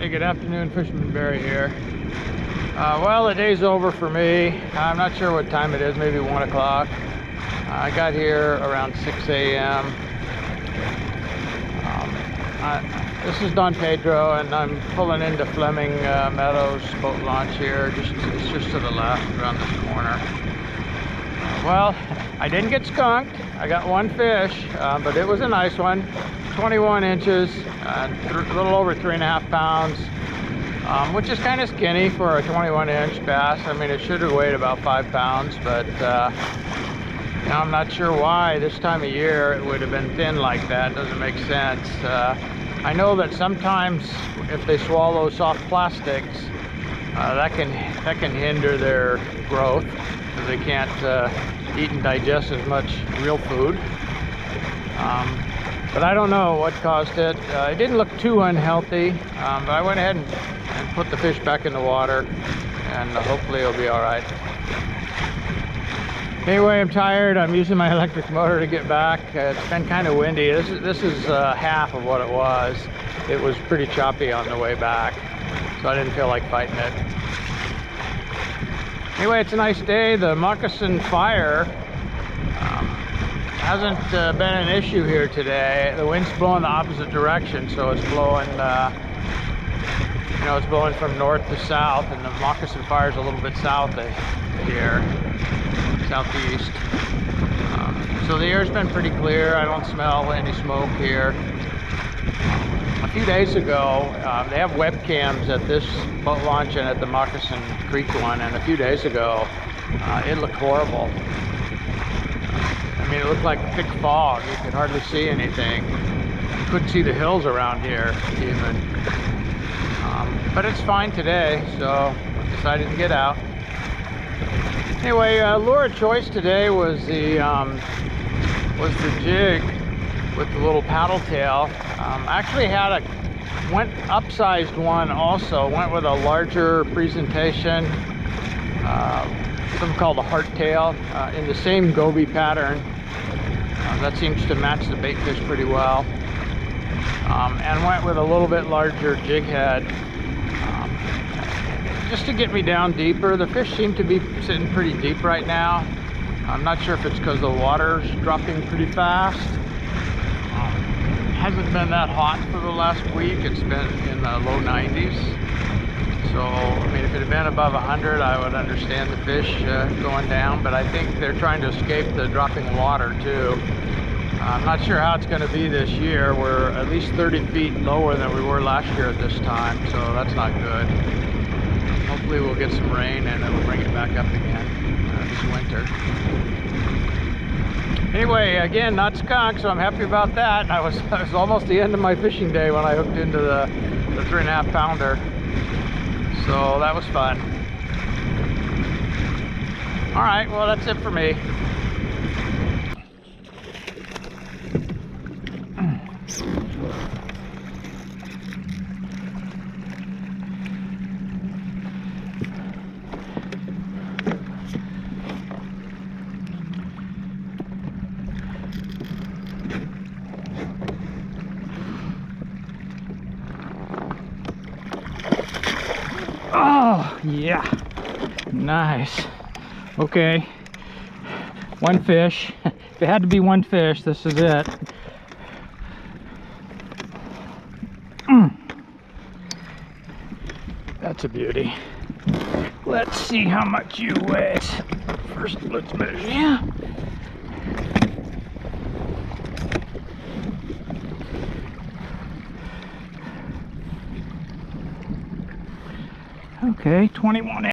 Hey, good afternoon, Fisherman Barry here. Well, the day's over for me. I'm not sure what time it is, maybe 1 o'clock. I got here around 6 a.m. This is Don Pedro, and I'm pulling into Fleming Meadows boat launch here. It's just to the left, around this corner. Well, I didn't get skunked. I got one fish, but it was a nice one. 21 inches, a little over 3.5 pounds, which is kind of skinny for a 21-inch bass. I mean, it should have weighed about 5 pounds, but now I'm not sure why this time of year it would have been thin like that. It doesn't make sense. I know that sometimes if they swallow soft plastics, that can hinder their growth, because they can't eat and digest as much real food. But I don't know what caused it. It didn't look too unhealthy, but I went ahead and put the fish back in the water, and hopefully it'll be all right. Anyway, I'm tired. I'm using my electric motor to get back. It's been kind of windy. This is half of what it was. It was pretty choppy on the way back, so I didn't feel like fighting it. Anyway, it's a nice day. The moccasin fire hasn't been an issue here today. The wind's blowing the opposite direction, so it's blowing, it's blowing from north to south, and the moccasin fire is a little bit south of here, southeast. So the air's been pretty clear. I don't smell any smoke here. A few days ago, they have webcams at this boat launch and at the Moccasin Creek one, and a few days ago, it looked horrible. I mean, it looked like thick fog. You could hardly see anything. You couldn't see the hills around here, even. But it's fine today, so I decided to get out. Anyway, lure of choice today was the jig with the little paddle tail. I actually went upsized one also. Went with a larger presentation, something called a heart tail, in the same goby pattern. That seems to match the bait fish pretty well. And went with a little bit larger jig head, just to get me down deeper. The fish seem to be sitting pretty deep right now. I'm not sure if it's because the water's dropping pretty fast. It hasn't been that hot for the last week. It's been in the low 90s. So, I mean, if it had been above 100, I would understand the fish going down, but I think they're trying to escape the dropping water too. I'm not sure how it's going to be this year. We're at least 30 feet lower than we were last year at this time, so that's not good. Hopefully we'll get some rain and it'll bring it back up again this winter. Anyway, again, not skunked, so I'm happy about that. It was almost the end of my fishing day when I hooked into the 3.5 pounder. So that was fun. All right, well, that's it for me. Oh, yeah. Nice. Okay. One fish. If it had to be one fish, this is it. That's a beauty. Let's see how much you weigh. First, let's measure you. Okay, 21